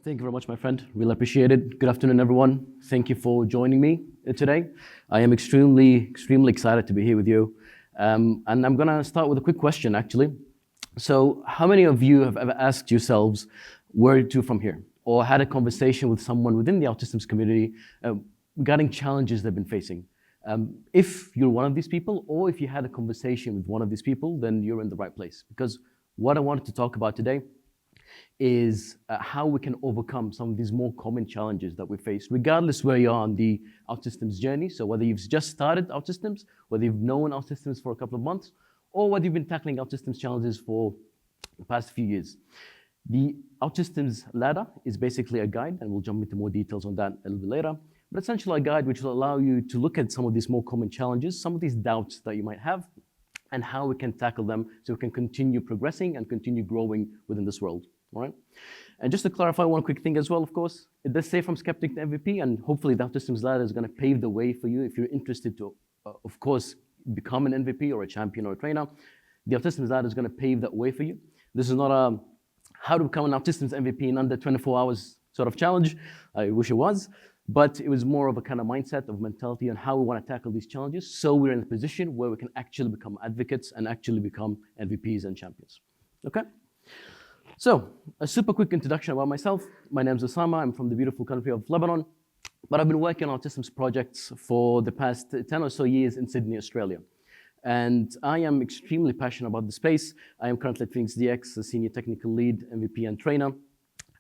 Thank you very much, my friend. Really appreciate it. Good afternoon, everyone. Thank you for joining me today. I am extremely excited to be here with you. And I'm going to start with a quick question, actually. So, how many of you have ever asked yourselves where to from here? Or had a conversation with someone within the OutSystems community regarding challenges they've been facing? If you're one of these people, or if you had a conversation with one of these people, then you're in the right place. Because what I wanted to talk about today is how we can overcome some of these more common challenges that we face, regardless where you are on the OutSystems journey. So whether you've just started OutSystems, whether you've known OutSystems for a couple of months, or whether you've been tackling OutSystems challenges for the past few years. The OutSystems Ladder is basically a guide, and we'll jump into more details on that a little bit later, but essentially a guide which will allow you to look at some of these more common challenges, some of these doubts that you might have, and how we can tackle them so we can continue progressing and continue growing within this world. All right. And just to clarify one quick thing as well, of course, it does say from skeptic to MVP, and hopefully the OutSystems Ladder is going to pave the way for you if you're interested to, of course, become an MVP or a champion or a trainer. The OutSystems Ladder is going to pave that way for you. This is not a how to become an OutSystems MVP in under 24 hours sort of challenge. I wish it was, but it was more of a kind of mindset of mentality on how we want to tackle these challenges so we're in a position where we can actually become advocates and actually become MVPs and champions. Okay? So, a super quick introduction about myself. My name is Osama. I'm from the beautiful country of Lebanon, but I've been working on OutSystems projects for the past 10 or so years in Sydney, Australia. And I am extremely passionate about the space. I am currently at Phoenix DX, a senior technical lead, MVP, and trainer.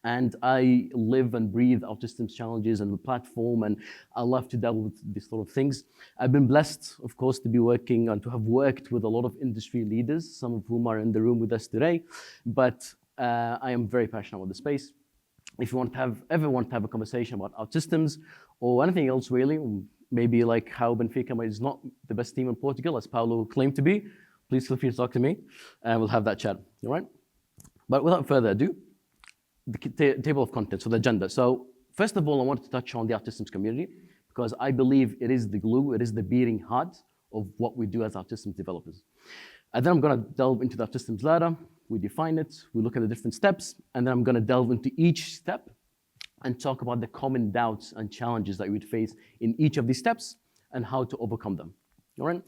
And I live and breathe OutSystems challenges and the platform, and I love to dabble with these sort of things. I've been blessed, of course, to be working and to have worked with a lot of industry leaders, some of whom are in the room with us today. But I am very passionate about the space. If you ever want to have a conversation about OutSystems or anything else really, maybe like how Benfica is not the best team in Portugal, as Paulo claimed to be, please feel free to talk to me, and we'll have that chat, all right? But without further ado, the table of contents, so the agenda. So first of all, I wanted to touch on the OutSystems community, because I believe it is the glue, it is the beating heart of what we do as OutSystems developers. And then I'm going to delve into the OutSystems Ladder. We define it, we look at the different steps, and then I'm going to delve into each step and talk about the common doubts and challenges that you would face in each of these steps and how to overcome them. All right?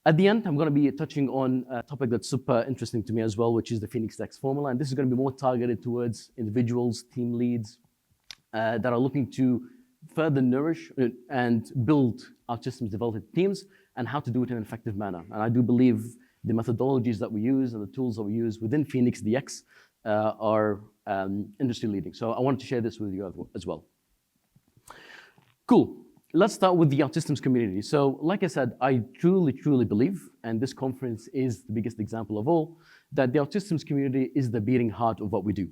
At the end, I'm going to be touching on a topic that's super interesting to me as well, which is the Phoenix DX formula. And this is going to be more targeted towards individuals, team leads that are looking to further nourish and build OutSystems development teams and how to do it in an effective manner. And I do believe the methodologies that we use and the tools that we use within Phoenix DX are industry leading. So I wanted to share this with you as well. Cool. Let's start with the OutSystems community. So like I said, I truly believe, and this conference is the biggest example of all, that the OutSystems community is the beating heart of what we do.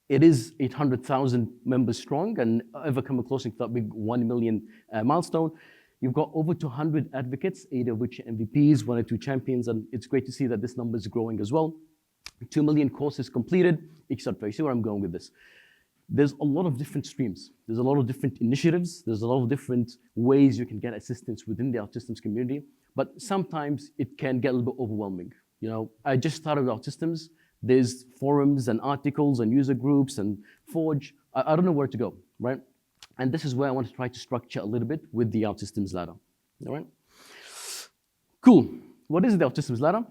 It is 800,000 members strong and ever coming closer to that big 1 million milestone. You've got over 200 advocates, 8 of which are MVPs, 1 or 2 champions, and it's great to see that this number is growing as well. 2 million courses completed, etc. You see where I'm going with this. There's a lot of different streams. There's a lot of different initiatives. There's a lot of different ways you can get assistance within the OutSystems community, but sometimes it can get a little bit overwhelming. You know, I just started OutSystems. There's forums and articles and user groups and Forge. I don't know where to go, right? And this is where I want to try to structure a little bit with the OutSystems Ladder, all right? Cool. What is the OutSystems Ladder?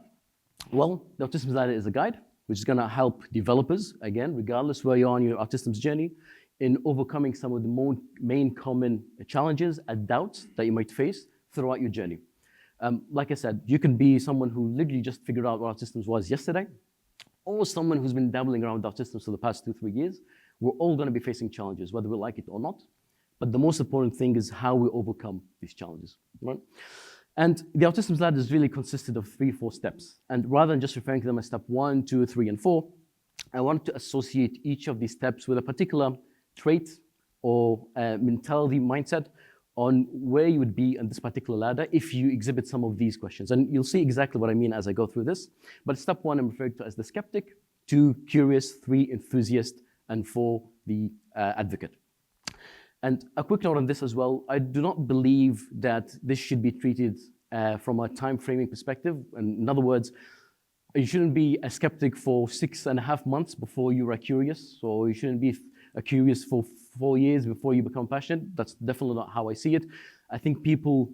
Well, the OutSystems Ladder is a guide which is going to help developers, again, regardless where you are on your OutSystems journey, in overcoming some of the main common challenges and doubts that you might face throughout your journey. Like I said, you can be someone who literally just figured out what OutSystems was yesterday, or someone who's been dabbling around OutSystems for the past 2-3 years. We're all going to be facing challenges, whether we like it or not. But the most important thing is how we overcome these challenges, right? And the OutSystems Ladder is really consisted of 3-4 steps. And rather than just referring to them as step 1, 2, 3, and 4, I wanted to associate each of these steps with a particular trait or mentality mindset on where you would be on this particular ladder if you exhibit some of these questions. And you'll see exactly what I mean as I go through this. But step 1, I'm referring to as the skeptic, 2, curious, 3, enthusiast, and 4, the advocate. And a quick note on this as well, I do not believe that this should be treated from a time framing perspective. And in other words, you shouldn't be a skeptic for 6.5 months before you are curious, or you shouldn't be curious for 4 years before you become passionate. That's definitely not how I see it. I think people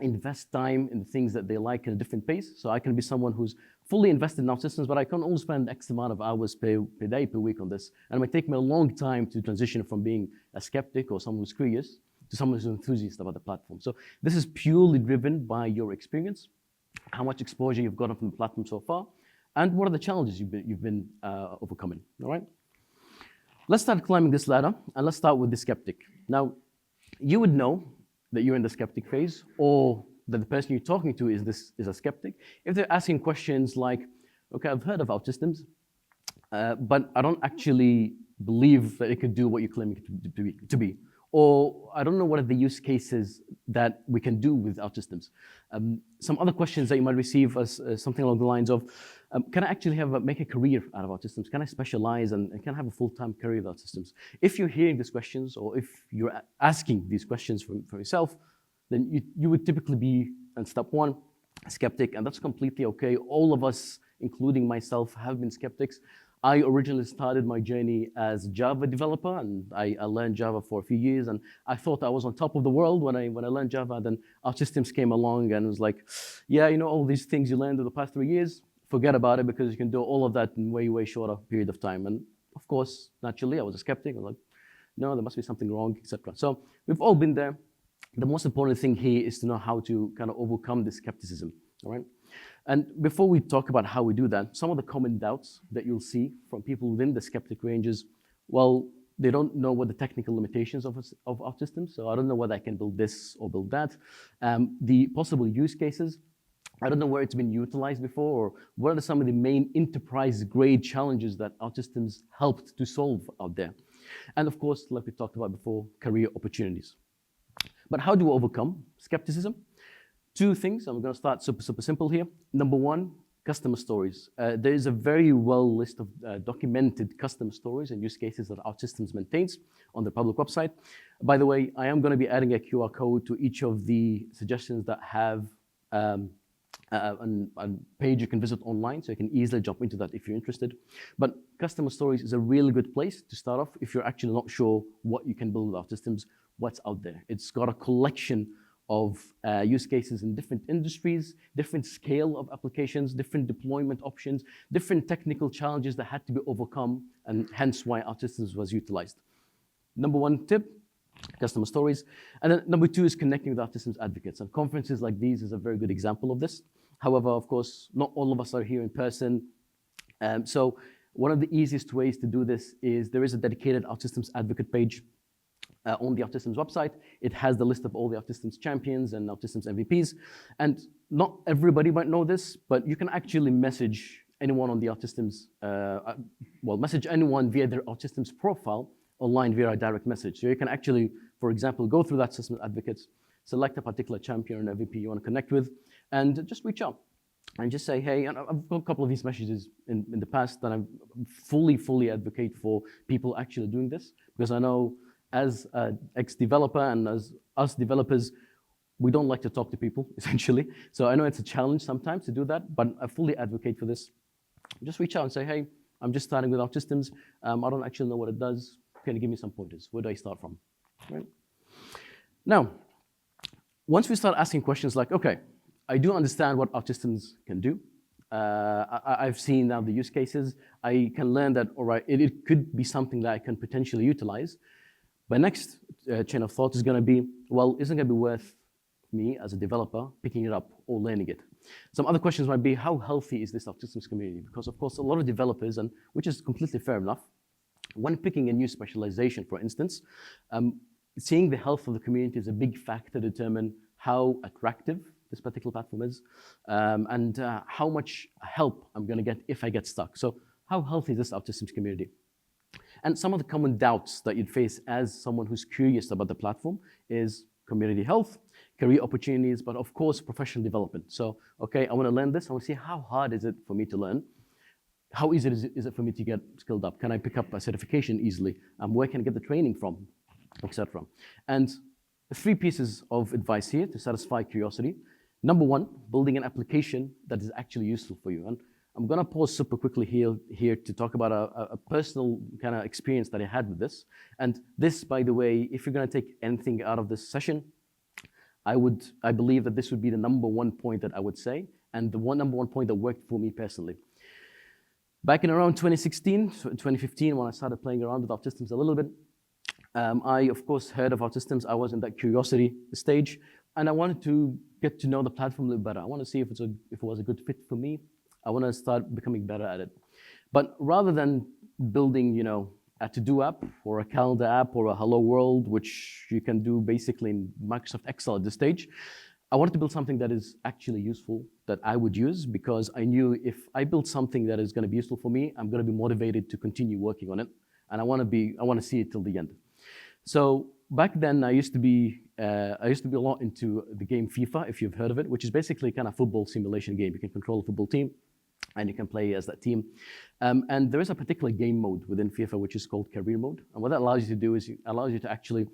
invest time in the things that they like in a different pace. So I can be someone who's fully invested in OutSystems, but I can only spend X amount of hours per day, per week on this. And it might take me a long time to transition from being a skeptic or someone who's curious to someone who's an enthusiast about the platform. So this is purely driven by your experience, how much exposure you've gotten from the platform so far, and what are the challenges you've been overcoming, all right? Let's start climbing this ladder, and let's start with the skeptic. Now, you would know that you're in the skeptic phase, or that the person you're talking to is a skeptic, if they're asking questions like, okay, I've heard of OutSystems, but I don't actually believe that it could do what you're claiming it to be. Or I don't know what are the use cases that we can do with OutSystems. Some other questions that you might receive as something along the lines of, can I actually make a career out of OutSystems? Can I specialize and can I have a full-time career with OutSystems? If you're hearing these questions, or if you're asking these questions for yourself, then you would typically be, in step one, a skeptic, and that's completely okay. All of us, including myself, have been skeptics. I originally started my journey as a Java developer, and I learned Java for a few years, and I thought I was on top of the world when I learned Java. Then OutSystems came along and was like, yeah, all these things you learned in the past 3 years, forget about it, because you can do all of that in way, way shorter period of time. And of course, naturally, I was a skeptic. I was like, no, there must be something wrong, etc. So we've all been there. The most important thing here is to know how to kind of overcome this skepticism, all right? And before we talk about how we do that, some of the common doubts that you'll see from people within the skeptic ranges, well, they don't know what the technical limitations of OutSystems, so I don't know whether I can build this or build that. The possible use cases, I don't know where it's been utilized before, or what are some of the main enterprise-grade challenges that OutSystems helped to solve out there. And of course, like we talked about before, career opportunities. But how do we overcome skepticism? Two things. I'm going to start super simple here. Number one, customer stories. There is a very well list of documented customer stories and use cases that OutSystems maintains on the public website. By the way, I am going to be adding a QR code to each of the suggestions that have a page you can visit online, so you can easily jump into that if you're interested. But customer stories is a really good place to start off if you're actually not sure what you can build with OutSystems, what's out there. It's got a collection of use cases in different industries, different scale of applications, different deployment options, different technical challenges that had to be overcome, and hence why OutSystems was utilized. Number one tip, customer stories. And then number two is connecting with OutSystems advocates. And conferences like these is a very good example of this. However, of course, not all of us are here in person. So one of the easiest ways to do this is there is a dedicated OutSystems advocate page on the OutSystems website. It has the list of all the OutSystems champions and OutSystems MVPs. And not everybody might know this, but you can actually message anyone on the OutSystems, message anyone via their OutSystems profile online via a direct message. So you can actually, for example, go through that OutSystems advocates, select a particular champion or MVP you want to connect with, and just reach out and just say, hey, and I've got a couple of these messages in the past that I fully advocate for people actually doing this, because I know as an ex-developer and as us developers, we don't like to talk to people, essentially. So I know it's a challenge sometimes to do that, but I fully advocate for this. Just reach out and say, hey, I'm just starting with OutSystems. I don't actually know what it does. Can you give me some pointers? Where do I start from? Right? Now, once we start asking questions like, okay, I do understand what OutSystems can do. I've seen now the use cases. I can learn that, all right, it could be something that I can potentially utilize. My next chain of thought is going to be, well, isn't it going to be worth me as a developer picking it up or learning it? Some other questions might be, how healthy is this OutSystems community? Because of course, a lot of developers, and which is completely fair enough, when picking a new specialization, for instance, seeing the health of the community is a big factor to determine how attractive this particular platform is, and how much help I'm going to get if I get stuck. So how healthy is this OutSystems community? And some of the common doubts that you'd face as someone who's curious about the platform is community health, career opportunities, but of course, professional development. So, okay, I want to learn this. I want to see how hard is it for me to learn? How easy is it for me to get skilled up? Can I pick up a certification easily? Where can I get the training from, etc. And 3 pieces of advice here to satisfy curiosity. Number one, building an application that is actually useful for you. And I'm gonna pause super quickly here to talk about a personal kind of experience that I had with this. And this, by the way, if you're gonna take anything out of this session, I believe that this would be the number one point that I would say, and the number one point that worked for me personally. Back in around 2016, 2015, when I started playing around with OutSystems a little bit, I, of course, heard of OutSystems. I was in that curiosity stage, and I wanted to get to know the platform a little better. I want to see if it was a good fit for me. I want to start becoming better at it. But rather than building, a to-do app or a calendar app or a hello world, which you can do basically in Microsoft Excel at this stage, I wanted to build something that is actually useful, that I would use, because I knew if I build something that is going to be useful for me, I'm going to be motivated to continue working on it, and I want to see it till the end. So back then, I used to be a lot into the game FIFA, if you've heard of it, which is basically kind of football simulation game. You can control a football team, and you can play as that team. And there is a particular game mode within FIFA, which is called career mode. And what that allows you to do is it allows you to actually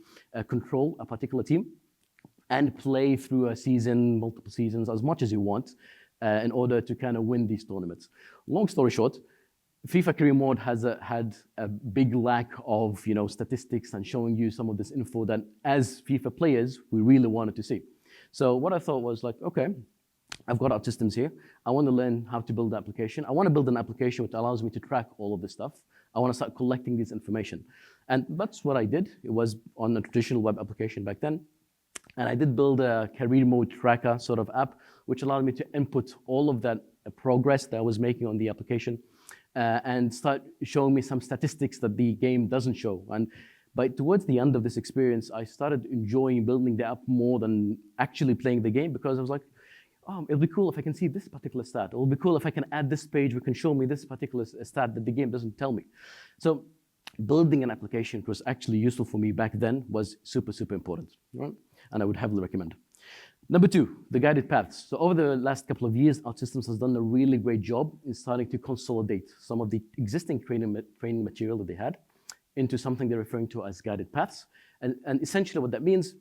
control a particular team and play through a season, multiple seasons, as much as you want, in order to kind of win these tournaments. Long story short, FIFA Career Mode had a big lack of statistics and showing you some of this info that, as FIFA players, we really wanted to see. So what I thought was like, okay, I've got OutSystems here. I want to learn how to build the application. I want to build an application which allows me to track all of this stuff. I want to start collecting this information. And that's what I did. It was on a traditional web application back then. And I did build a career mode tracker sort of app, which allowed me to input all of that progress that I was making on the application and start showing me some statistics that the game doesn't show. And towards the end of this experience, I started enjoying building the app more than actually playing the game, because I was like, oh, it'll be cool if I can see this particular stat. It'll be cool if I can add this page which can show me this particular stat that the game doesn't tell me. So building an application which was actually useful for me back then was super, super important, right? And I would heavily recommend. Number two, the guided paths. So over the last couple of years, OutSystems has done a really great job in starting to consolidate some of the existing training material that they had into something they're referring to as guided paths. And essentially what that means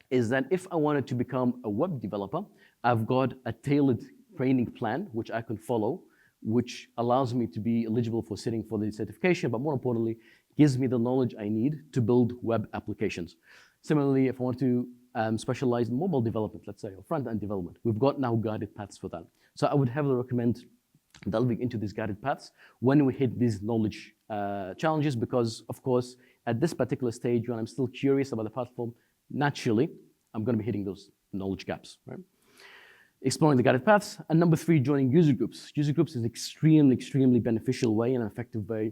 is that if I wanted to become a web developer, I've got a tailored training plan which I can follow, which allows me to be eligible for sitting for the certification, but more importantly, gives me the knowledge I need to build web applications. Similarly, if I want to specialize in mobile development, let's say, or front-end development, we've got now guided paths for that. So I would heavily recommend delving into these guided paths when we hit these knowledge challenges, because, of course, at this particular stage, when I'm still curious about the platform, naturally, I'm going to be hitting those knowledge gaps, right? Exploring the guided paths. And number three, joining user groups. User groups is an extremely, extremely beneficial way and an effective way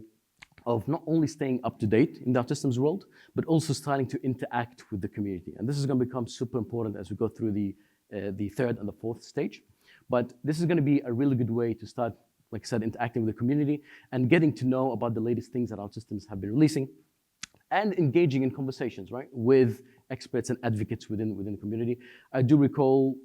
of not only staying up to date in the OutSystems world, but also starting to interact with the community. And this is going to become super important as we go through the third and the fourth stage. But this is going to be a really good way to start, like I said, interacting with the community and getting to know about the latest things that OutSystems have been releasing, and engaging in conversations, right, with experts and advocates within the community. I do recall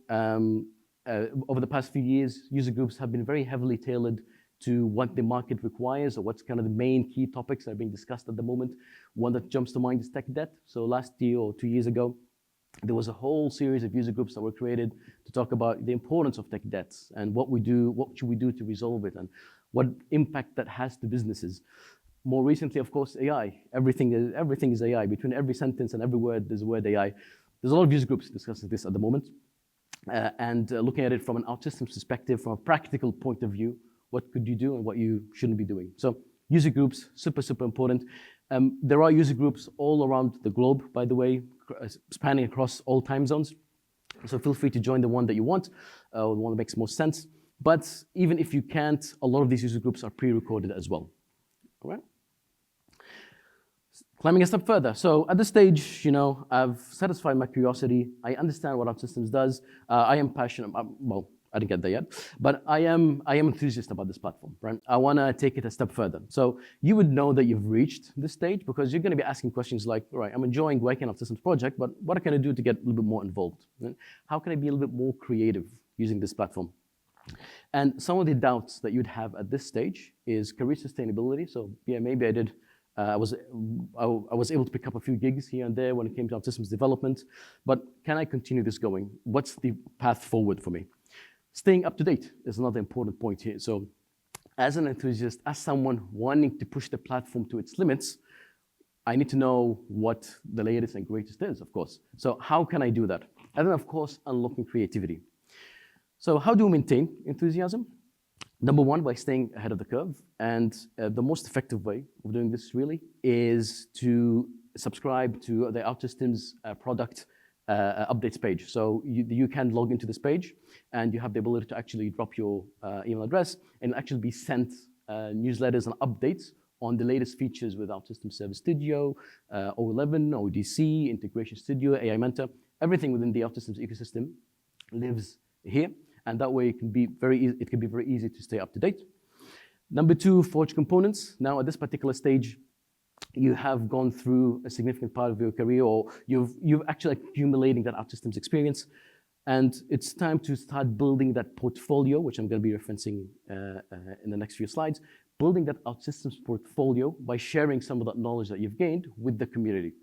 over the past few years, user groups have been very heavily tailored to what the market requires, or what's kind of the main key topics that are being discussed at the moment. One that jumps to mind is tech debt. So last year or 2 years ago, there was a whole series of user groups that were created to talk about the importance of tech debts and what should we do to resolve it, and what impact that has to businesses. More recently, of course, AI. Everything is AI. Between every sentence and every word, there's a word AI. There's a lot of user groups discussing this at the moment. And looking at it from an OutSystems perspective, from a practical point of view, what could you do and what you shouldn't be doing. So user groups, super, super important. There are user groups all around the globe, by the way, spanning across all time zones. So feel free to join the one that you want, or the one that makes most sense. But even if you can't, a lot of these user groups are pre-recorded as well. All right? Climbing a step further. So at this stage, I've satisfied my curiosity. I understand what OutSystems does. I am passionate. Well, I didn't get there yet, but I am enthusiastic about this platform, right? I want to take it a step further. So you would know that you've reached this stage because you're going to be asking questions like, all right, I'm enjoying working on OutSystems project, but what can I do to get a little bit more involved? Right? How can I be a little bit more creative using this platform? And some of the doubts that you'd have at this stage is career sustainability. So yeah, maybe I was able to pick up a few gigs here and there when it came to OutSystems development, but can I continue this going? What's the path forward for me? Staying up to date is another important point here. So as an enthusiast, as someone wanting to push the platform to its limits, I need to know what the latest and greatest is, of course. So how can I do that? And then, of course, unlocking creativity. So how do we maintain enthusiasm? Number one, by staying ahead of the curve. And the most effective way of doing this really is to subscribe to the OutSystems product updates page. So you can log into this page and you have the ability to actually drop your email address and actually be sent newsletters and updates on the latest features with OutSystems Service Studio, O11, ODC, Integration Studio, AI Mentor. Everything within the OutSystems ecosystem lives here, and that way it can be very easy to stay up to date. Number two, forge components. Now at this particular stage, you have gone through a significant part of your career, or you've actually accumulating that OutSystems experience, and it's time to start building that portfolio, which I'm going to be referencing in the next few slides. Building that OutSystems portfolio by sharing some of that knowledge that you've gained with the community.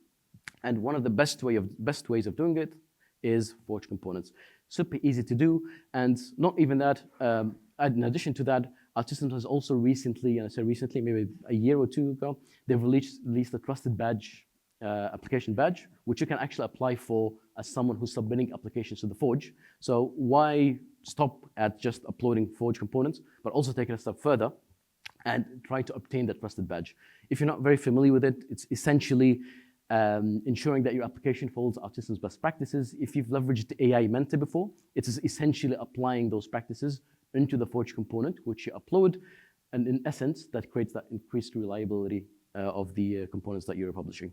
And one of the best ways of doing it is forge components. Super easy to do, and not even that. In addition to that, OutSystems has also recently, and I say recently, maybe a year or two ago, they've released a trusted badge, application badge, which you can actually apply for as someone who's submitting applications to the Forge. So why stop at just uploading Forge components, but also take it a step further and try to obtain that trusted badge. If you're not very familiar with it, it's essentially ensuring that your application follows OutSystems best practices. If you've leveraged AI Mentor before, it is essentially applying those practices into the Forge component, which you upload, and in essence, that creates that increased reliability of the components that you're publishing.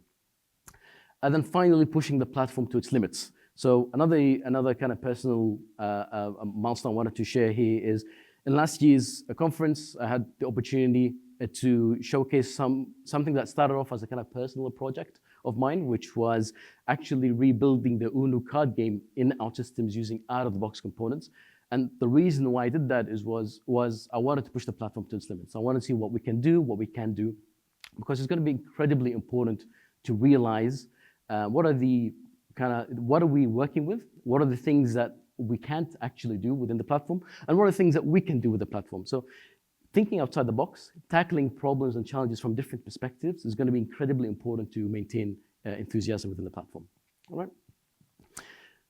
And then finally, pushing the platform to its limits. So another kind of personal milestone I wanted to share here is, in last year's conference, I had the opportunity to showcase something that started off as a kind of personal project of mine, which was actually rebuilding the Uno card game in OutSystems using out-of-the-box components. And the reason why I did that was I wanted to push the platform to its limits. I wanted to see what we can do, what we can do, because it's going to be incredibly important to realize what are we working with, what are the things that we can't actually do within the platform, and what are the things that we can do with the platform. So thinking outside the box, tackling problems and challenges from different perspectives is going to be incredibly important to maintain enthusiasm within the platform. All right.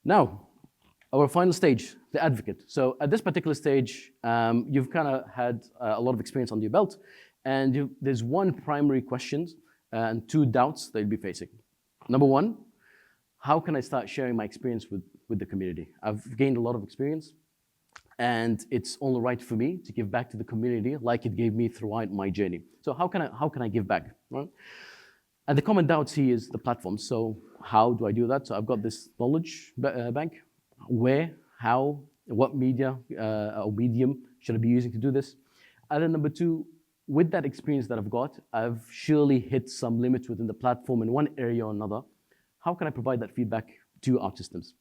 Now, our final stage, the advocate. So at this particular stage, you've kind of had a lot of experience under your belt, and there's one primary question and two doubts that you'll be facing. Number one, how can I start sharing my experience with the community? I've gained a lot of experience, and it's only right for me to give back to the community like it gave me throughout my journey. So how can I give back, right? And the common doubts here is the platform. So how do I do that? So I've got this knowledge bank. Where, how, what media or medium should I be using to do this? And then number two, with that experience that I've got, I've surely hit some limits within the platform in one area or another. How can I provide that feedback to OutSystems?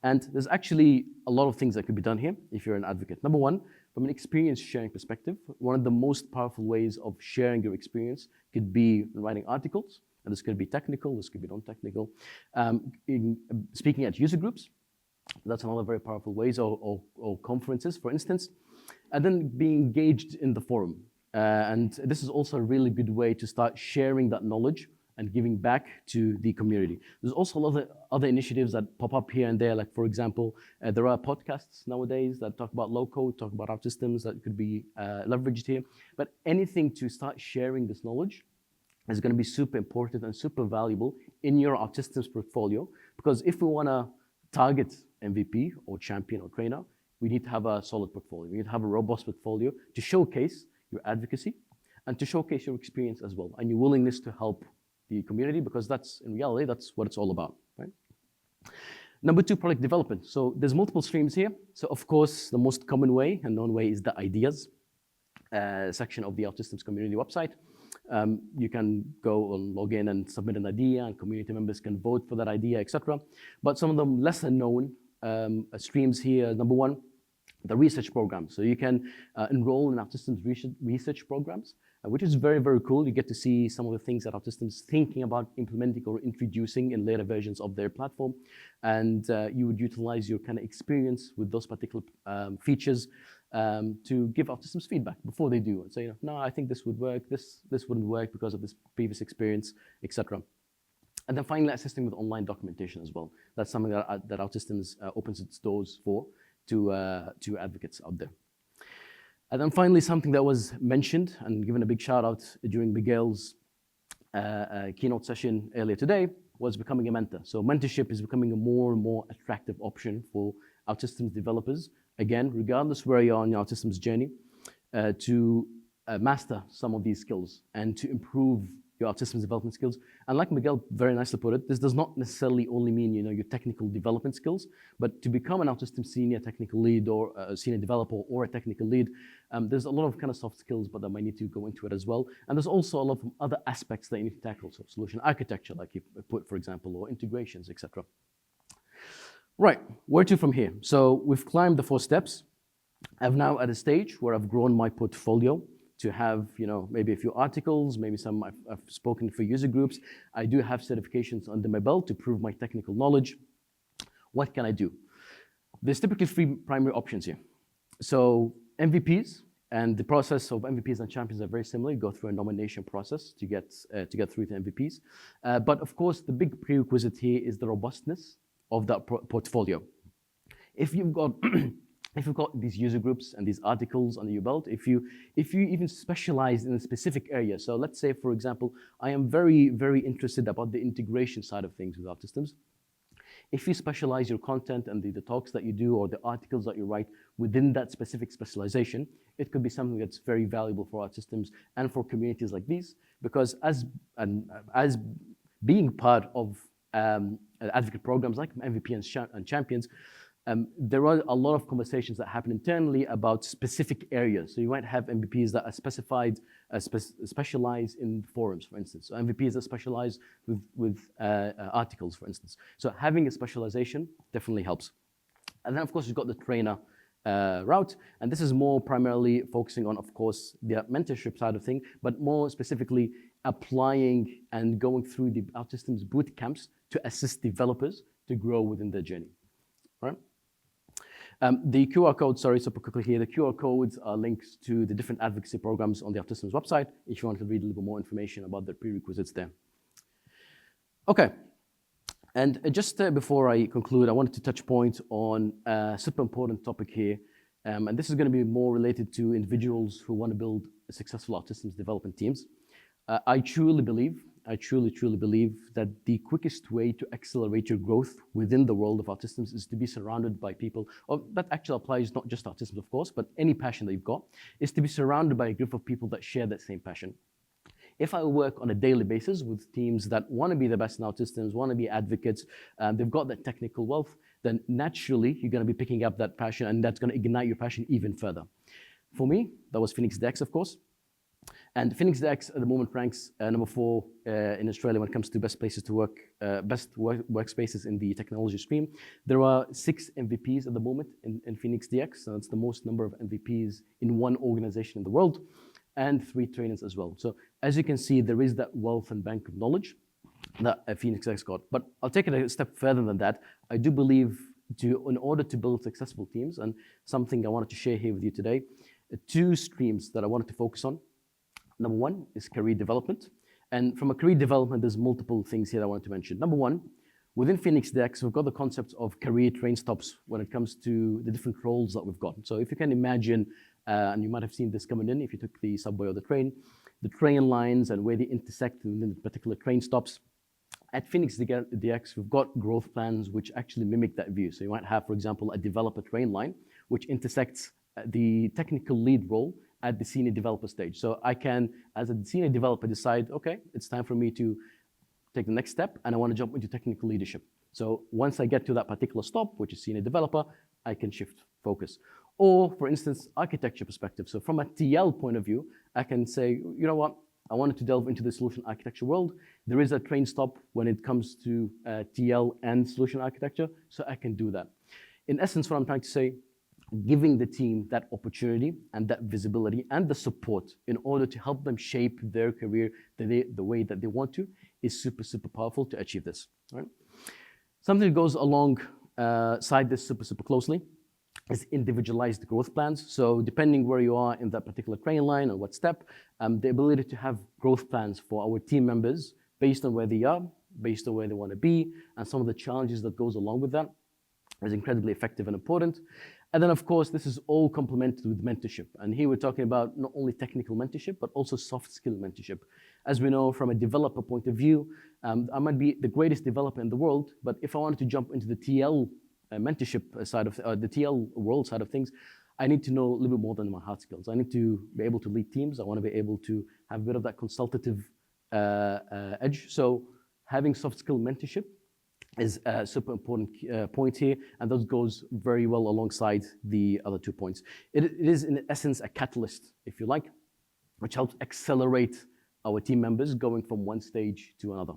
And there's actually a lot of things that could be done here if you're an advocate. Number one, from an experience sharing perspective, one of the most powerful ways of sharing your experience could be writing articles, and this could be technical, this could be non-technical. Speaking at user groups, that's another very powerful ways, or conferences, for instance. And then being engaged in the forum. And this is also a really good way to start sharing that knowledge and giving back to the community. There's also a lot of other initiatives that pop up here and there. Like, for example, there are podcasts nowadays that talk about low-code, talk about OutSystems that could be leveraged here. But anything to start sharing this knowledge is going to be super important and super valuable in your OutSystems portfolio. Because if we want to target MVP or champion or trainer, we need to have a solid portfolio. We need to have a robust portfolio to showcase your advocacy and to showcase your experience as well and your willingness to help the community, because that's, in reality, that's what it's all about, right? Number two, product development. So there's multiple streams here. So of course, the most common way and known way is the ideas section of the OutSystems community website. You can go and log in and submit an idea, and community members can vote for that idea, etc. But some of the lesser known streams here, number one, the research program. So you can enroll in OutSystems research programs, which is very, very cool. You get to see some of the things that OutSystems is thinking about implementing or introducing in later versions of their platform. And you would utilize your kind of experience with those particular features to give OutSystems feedback before they do and say, no, I think this would work, this wouldn't work because of this previous experience, etc. And then finally, assisting with online documentation as well. That's something that OutSystems opens its doors for to advocates out there. And then finally, something that was mentioned and given a big shout out during Miguel's keynote session earlier today was becoming a mentor. So mentorship is becoming a more and more attractive option for OutSystems developers, again, regardless where you are on your OutSystems journey, to master some of these skills and to improve your OutSystems development skills. And like Miguel very nicely put it, this does not necessarily only mean your technical development skills, but to become an OutSystems senior technical lead or a senior developer or a technical lead, there's a lot of kind of soft skills, but that might need to go into it as well. And there's also a lot of other aspects that you need to tackle, so solution architecture, like you put, for example, or integrations, etc. Right, where to from here? So we've climbed the 4 steps. I'm now at a stage where I've grown my portfolio to have, maybe a few articles, maybe some I've spoken for user groups. I do have certifications under my belt to prove my technical knowledge. What can I do? There's typically 3 primary options here. So MVPs, and the process of MVPs and champions are very similar. You go through a nomination process to get through to MVPs. But of course, the big prerequisite here is the robustness of that portfolio. If you've got if you've got these user groups and these articles under your belt, if you even specialize in a specific area, so let's say, for example, I am very, very interested about the integration side of things with OutSystems. If you specialize your content and the talks that you do or the articles that you write within that specific specialization, it could be something that's very valuable for OutSystems and for communities like these, because as being part of advocate programs like MVP and Champions, there are a lot of conversations that happen internally about specific areas. So you might have MVPs that are specialized in forums, for instance. So MVPs that specialize with articles, for instance. So having a specialization definitely helps. And then, of course, you've got the trainer route. And this is more primarily focusing on, of course, the mentorship side of things, but more specifically applying and going through the OutSystems boot camps to assist developers to grow within their journey. Right? The QR code, sorry, super quickly here, the QR codes are links to the different advocacy programs on the OutSystems website if you want to read a little bit more information about the prerequisites there. Okay, and just before I conclude, I wanted to touch point on a super important topic here, and this is going to be more related to individuals who want to build successful OutSystems development teams. I truly believe that the quickest way to accelerate your growth within the world of OutSystems is to be surrounded by people, or that actually applies not just OutSystems, of course, but any passion that you've got, is to be surrounded by a group of people that share that same passion. If I work on a daily basis with teams that want to be the best in OutSystems, want to be advocates, they've got that technical wealth, then naturally you're going to be picking up that passion, and that's going to ignite your passion even further. For me, that was Phoenix DX, of course. And Phoenix DX at the moment ranks number 4 in Australia when it comes to best places to work, best workspaces in the technology stream. There are 6 MVPs at the moment in Phoenix DX, so that's the most number of MVPs in one organization in the world, and 3 trainers as well. So as you can see, there is that wealth and bank of knowledge that Phoenix DX got. But I'll take it a step further than that. I do believe in order to build successful teams, and something I wanted to share here with you today, 2 streams that I wanted to focus on. Number 1 is career development. And from a career development, there's multiple things here I wanted to mention. Number 1, within Phoenix DX, we've got the concept of career train stops when it comes to the different roles that we've got. So if you can imagine, and you might have seen this coming in if you took the subway or the train lines and where they intersect within the particular train stops. At Phoenix DX, we've got growth plans which actually mimic that view. So you might have, for example, a developer train line, which intersects the technical lead role at the senior developer stage. So I can, as a senior developer, decide, okay, it's time for me to take the next step and I want to jump into technical leadership. So once I get to that particular stop, which is senior developer, I can shift focus. Or for instance, architecture perspective. So from a TL point of view, I can say, you know what, I wanted to delve into the solution architecture world. There is a train stop when it comes to TL and solution architecture, so I can do that. In essence, what I'm trying to say, giving the team that opportunity and that visibility and the support in order to help them shape their career the way that they want to is super, super powerful to achieve this. Right? Something that goes alongside this super, super closely is individualized growth plans. So depending where you are in that particular training line or what step, the ability to have growth plans for our team members based on where they are, based on where they want to be, and some of the challenges that goes along with that is incredibly effective and important. And then, of course, this is all complemented with mentorship. And here we're talking about not only technical mentorship, but also soft skill mentorship. As we know, from a developer point of view, I might be the greatest developer in the world, but if I wanted to jump into the TL mentorship side of the TL world side of things, I need to know a little bit more than my hard skills. I need to be able to lead teams. I want to be able to have a bit of that consultative edge. So having soft skill mentorship is a super important point here, and that goes very well alongside the other 2 points. It is, in essence, a catalyst, if you like, which helps accelerate our team members going from one stage to another.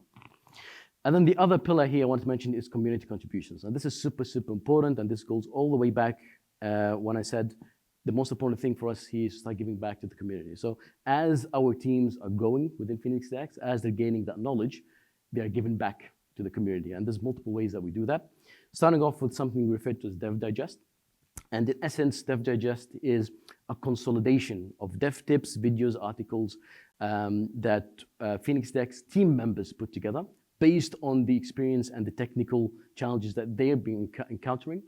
And then the other pillar here I want to mention is community contributions. And this is super, super important, and this goes all the way back when I said the most important thing for us here is to start giving back to the community. So as our teams are going within Phoenix Stacks, as they're gaining that knowledge, they are giving back to the community. And there's multiple ways that we do that. Starting off with something referred to as Dev Digest. And in essence, Dev Digest is a consolidation of dev tips, videos, articles that Phoenix Stacks team members put together based on the experience and the technical challenges that they are being encountering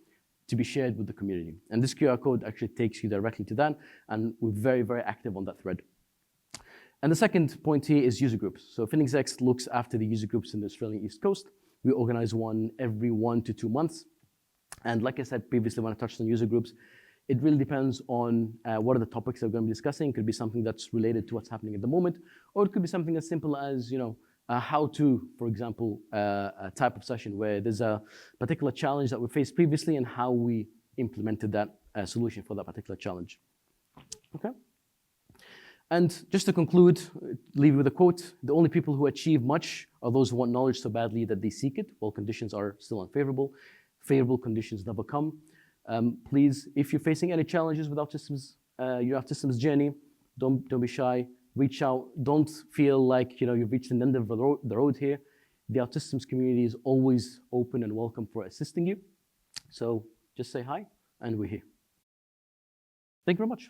to be shared with the community. And this QR code actually takes you directly to that, and we're very, very active on that thread. And the second point here is user groups. So Phoenix X looks after the user groups in the Australian East Coast. We organize one every 1 to 2 months. And like I said previously when I touched on user groups, it really depends on what are the topics that we're going to be discussing. It could be something that's related to what's happening at the moment, or it could be something as simple as, how to, for example, a type of session where there's a particular challenge that we faced previously and how we implemented that solution for that particular challenge. Okay. And just to conclude, leave you with a quote: the only people who achieve much are those who want knowledge so badly that they seek it, while conditions are still unfavorable. Favorable conditions never come. Please, if you're facing any challenges with OutSystems, your OutSystems journey, don't be shy. Reach out. Don't feel like you've reached the end of the road here. The OutSystems community is always open and welcome for assisting you. So just say hi, and we're here. Thank you very much.